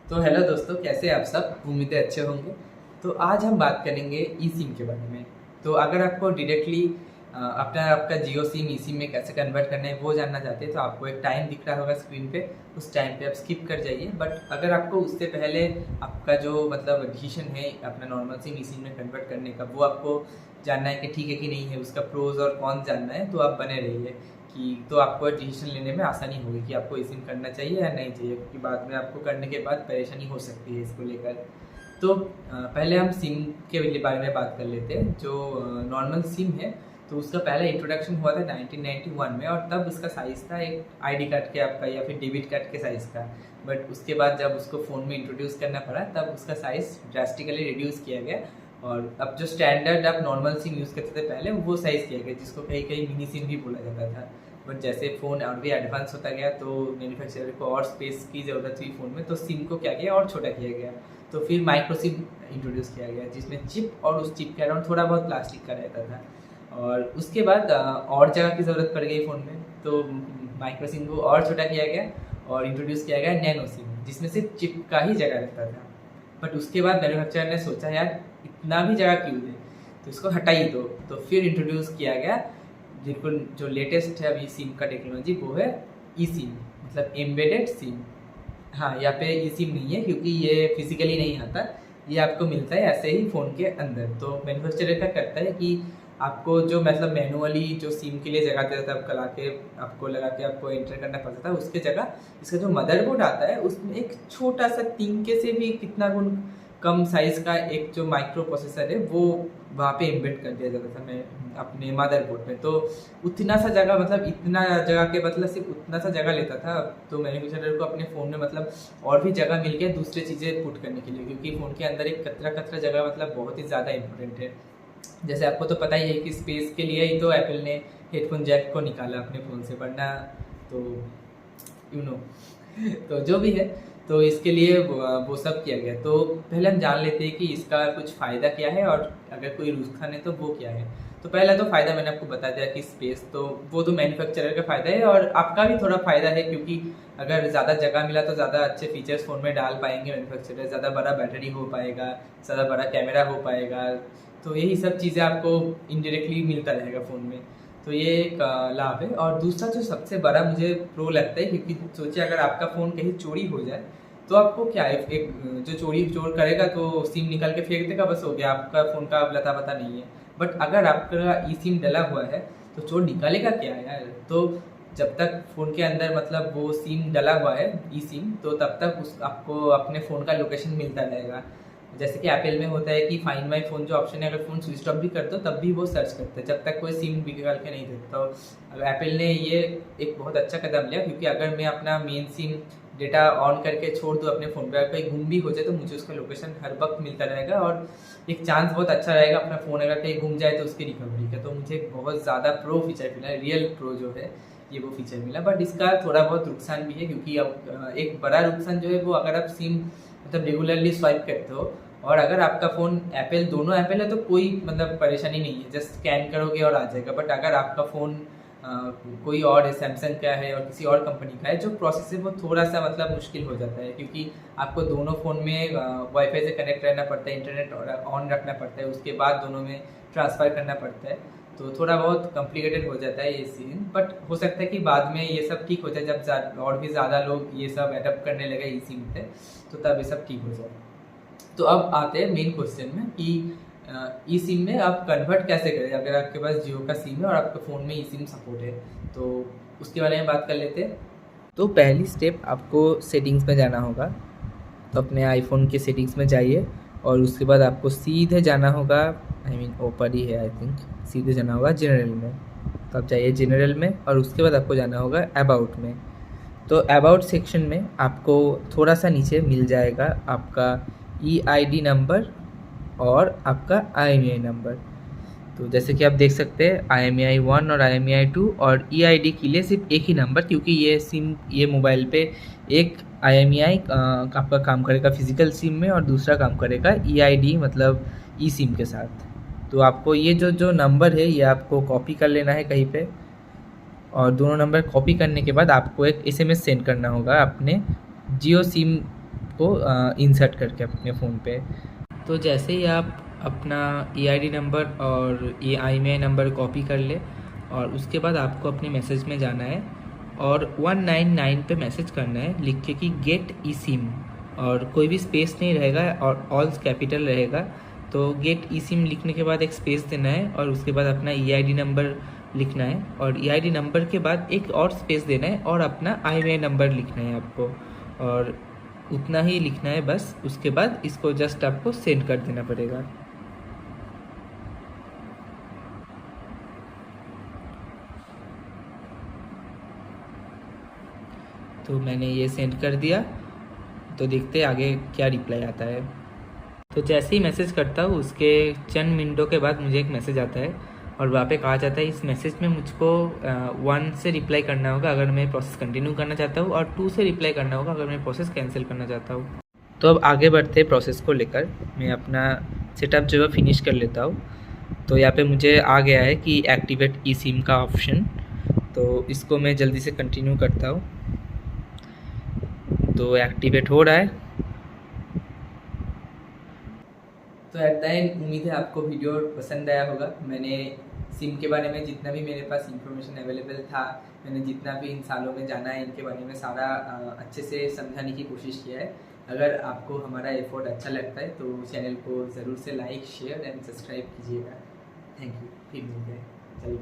तो हेलो दोस्तों, कैसे आप सब? उम्मीद है अच्छे होंगे। तो आज हम बात करेंगे ई सिम के बारे में। तो अगर आपको डायरेक्टली अपना आपका जियो सिम ई सिम में कैसे कन्वर्ट करना है वो जानना चाहते हैं तो आपको एक टाइम दिख रहा होगा स्क्रीन पे, उस टाइम पे आप स्किप कर जाइए। बट अगर आपको उससे पहले आपका जो मतलब डिसीजन है अपना नॉर्मल सिम ई सिम में कन्वर्ट करने का वो आपको जानना है कि ठीक है कि नहीं है, उसका प्रोज और कॉन्स जानना है, तो आप बने रहिए कि तो आपको डिसीजन लेने में आसानी होगी कि आपको ई सिम करना चाहिए या नहीं चाहिए, क्योंकि बाद में आपको करने के बाद परेशानी हो सकती है इसको लेकर। तो पहले हम सिम के बारे में बात कर लेते हैं। जो नॉर्मल सिम है तो उसका पहला इंट्रोडक्शन हुआ था 1991 में, और तब उसका साइज़ था एक आईडी कार्ड के आपका या फिर डेबिट कार्ड के साइज़ का। बट उसके बाद जब उसको फ़ोन में इंट्रोड्यूस करना पड़ा तब उसका साइज़ ड्रास्टिकली रिड्यूस किया गया, और अब जो स्टैंडर्ड आप नॉर्मल सिम यूज़ करते थे पहले वो साइज़ किया गया, जिसको कहीं कहीं मिनी सिम भी बोला जाता था। बट जैसे फ़ोन और भी एडवांस होता गया तो मैन्युफैक्चरर को और स्पेस की ज़रूरत हुई फ़ोन में, तो सिम को क्या किया और छोटा किया गया। तो फिर माइक्रो सिम इंट्रोड्यूस किया गया जिसमें चिप और उस चिप के अराउंड थोड़ा बहुत प्लास्टिक का रहता था। और उसके बाद और जगह की ज़रूरत पड़ गई फ़ोन में, तो माइक्रो सिम को और छोटा किया गया और इंट्रोड्यूस किया गया नैनो सिम, जिसमें सिर्फ चिप का ही जगह रहता था। बट उसके बाद मैन्युफैक्चरर ने सोचा यार इतना भी जगह क्यों दे, तो इसको हटा ही दो। तो फिर इंट्रोड्यूस किया गया बिल्कुल जो लेटेस्ट है अभी सिम का टेक्नोलॉजी, वो है ई सिम, मतलब एम्बेडेड सिम। हाँ, यहाँ पे ई सिम नहीं है क्योंकि ये फिजिकली नहीं आता, ये आपको मिलता है ऐसे ही फ़ोन के अंदर। तो मैन्युफैक्चरर क्या करता है कि आपको जो मतलब मैनुअली जो सिम के लिए जगह देता था, आपको लगा के आपको एंटर करना पड़ता था, उसके जगह इसका जो मदरबोर्ड आता है उसमें एक छोटा सा तिनके से भी कितना गुण कम साइज़ का एक जो माइक्रो प्रोसेसर है वो वहाँ पे एम्बेड कर दिया जाता था मैं अपने मदरबोर्ड में। तो उतना सा जगह, मतलब इतना जगह के मतलब सिर्फ उतना सा जगह लेता था। तो मैन्युफैक्चरर को अपने फ़ोन में मतलब और भी जगह मिल गया दूसरी चीज़ें पुट करने के लिए, क्योंकि फ़ोन के अंदर एक कतरा कतरा जगह मतलब बहुत ही ज़्यादा इंपॉर्टेंट है। जैसे आपको तो पता ही है कि स्पेस के लिए ही तो एप्पल ने हेडफोन जैक को निकाला अपने फ़ोन से, वरना तो यू नो तो जो भी है, तो इसके लिए वो सब किया गया। तो पहले हम जान लेते हैं कि इसका कुछ फ़ायदा क्या है और अगर कोई नुकसान है तो वो क्या है। तो पहला तो फ़ायदा मैंने आपको बता दिया कि स्पेस, तो वो तो मैन्युफैक्चरर का फ़ायदा है और आपका भी थोड़ा फ़ायदा है, क्योंकि अगर ज़्यादा जगह मिला तो ज़्यादा अच्छे फीचर्स फ़ोन में डाल पाएंगे मैन्युफैक्चरर, ज़्यादा बड़ा बैटरी हो पाएगा, ज़्यादा बड़ा कैमरा हो पाएगा। तो यही सब चीज़ें आपको इनडायरेक्टली मिलता रहेगा फ़ोन में। तो ये एक लाभ है। और दूसरा जो सबसे बड़ा मुझे प्रो लगता है, क्योंकि सोचिए अगर आपका फ़ोन कहीं चोरी हो जाए तो आपको क्या है, एक जो चोर करेगा तो सिम निकाल के फेंक देगा, बस हो गया, आपका फ़ोन का अब लता पता नहीं है। बट अगर आपका ई सिम डला हुआ है तो चोर निकालेगा क्या यार। तो जब तक फ़ोन के अंदर मतलब वो सिम डला हुआ है ई सिम, तो तब तक उस आपको अपने फ़ोन का लोकेशन मिलता रहेगा। जैसे कि एप्पल में होता है कि फाइंड माई फ़ोन जो ऑप्शन है, अगर फ़ोन स्विच ऑफ भी कर दो तब भी वो सर्च करता है जब तक कोई सिम निकाल के नहीं देता। तो एप्पल ने ये एक बहुत अच्छा कदम लिया, क्योंकि अगर मैं अपना मेन सिम डेटा ऑन करके छोड़ दूँ अपने फ़ोन पे, अगर कहीं गुम भी हो जाए तो मुझे उसका लोकेशन हर वक्त मिलता रहेगा, और एक चांस बहुत अच्छा रहेगा अपना फ़ोन अगर कहीं गुम जाए तो उसकी रिकवरी का। तो मुझे बहुत ज़्यादा प्रो फीचर मिला, रियल प्रो जो है ये वो फीचर मिला। बट इसका थोड़ा बहुत नुकसान भी है, क्योंकि अब एक बड़ा नुकसान जो है वो अगर आप सिम मतलब रेगुलरली स्वाइप करते हो और अगर आपका फ़ोन एप्पल, दोनों एप्पल है तो कोई मतलब परेशानी नहीं है, जस्ट स्कैन करोगे और आ जाएगा। बट अगर आपका फ़ोन कोई और है, सैमसंग का है और किसी और कंपनी का है, जो प्रोसेस है वो थोड़ा सा मतलब मुश्किल हो जाता है, क्योंकि आपको दोनों फ़ोन में वाईफाई से कनेक्ट रहना पड़ता है, इंटरनेट ऑन रखना पड़ता है, उसके बाद दोनों में ट्रांसफ़र करना पड़ता है। तो थोड़ा बहुत कॉम्प्लिकेटेड हो जाता है ये सीन। बट हो सकता है कि बाद में ये सब ठीक हो जाए, जब और भी ज़्यादा लोग ये सब एडप्ट करने लगे ई सिम पे, तो तब ये सब ठीक हो जाए। तो अब आते हैं मेन क्वेश्चन में कि ई सिम में आप कन्वर्ट कैसे करें अगर आपके पास जियो का सिम है और आपके फ़ोन में ई सिम सपोर्ट है, तो उसके बारे में बात कर लेते हैं। तो पहली स्टेप आपको सेटिंग्स में जाना होगा। तो अपने आईफोन के सेटिंग्स में जाइए और उसके बाद आपको सीधे जाना होगा, ऊपर ही है आई थिंक, सीधे जाना होगा जनरल में। तो आप जाइए जनरल में और उसके बाद आपको जाना होगा अबाउट में। तो अबाउट सेक्शन में आपको थोड़ा सा नीचे मिल जाएगा आपका EID नंबर और आपका IMEI नंबर। तो जैसे कि आप देख सकते हैं IMEI 1 और IMEI 2 और EID के लिए सिर्फ एक ही नंबर, क्योंकि ये मोबाइल पे एक IMEI आपका काम करेगा फिजिकल सिम में और दूसरा काम करेगा EID मतलब ई सिम के साथ। तो आपको ये जो नंबर है ये आपको कॉपी कर लेना है कहीं पे, और दोनों नंबर कॉपी करने के बाद आपको एक SMS सेंड करना होगा अपने जियो सिम उसको इंसर्ट करके अपने फ़ोन पे। तो जैसे ही आप अपना EID नंबर और IMEI नंबर कॉपी कर ले और उसके बाद आपको अपने मैसेज में जाना है और 199 पे मैसेज करना है लिख के कि गेट ई सिम, और कोई भी स्पेस नहीं रहेगा और ऑल कैपिटल रहेगा। तो गेट ई सिम लिखने के बाद एक स्पेस देना है और उसके बाद अपना EID नंबर लिखना है और EID नंबर के बाद एक और स्पेस देना है और अपना IMEI नंबर लिखना है आपको, और उतना ही लिखना है बस। उसके बाद इसको जस्ट आपको सेंड कर देना पड़ेगा। तो मैंने ये सेंड कर दिया, तो देखते हैं आगे क्या रिप्लाई आता है। तो जैसे ही मैसेज करता हूँ उसके चंद मिनटों के बाद मुझे एक मैसेज आता है और वहाँ पे कहा जाता है इस मैसेज में मुझको 1 से रिप्लाई करना होगा अगर मैं प्रोसेस कंटिन्यू करना चाहता हूँ और 2 से रिप्लाई करना होगा अगर मैं प्रोसेस कैंसिल करना चाहता हूँ। तो अब आगे बढ़ते प्रोसेस को लेकर। मैं अपना सेटअप जो है फिनिश कर लेता हूँ। तो यहाँ पे मुझे आ गया है कि एक्टिवेट ई सिम का ऑप्शन, तो इसको मैं जल्दी से कंटिन्यू करता हूँ। तो एक्टिवेट हो रहा है। तो एट द एंड उम्मीद है आपको वीडियो पसंद आया होगा। मैंने सिम के बारे में जितना भी मेरे पास इंफॉर्मेशन अवेलेबल था, मैंने जितना भी इन सालों में जाना है इनके बारे में सारा अच्छे से समझाने की कोशिश किया है। अगर आपको हमारा एफर्ट अच्छा लगता है तो चैनल को ज़रूर से लाइक शेयर एंड सब्सक्राइब कीजिएगा। Thank you. फिर मिलते हैं। चलिए।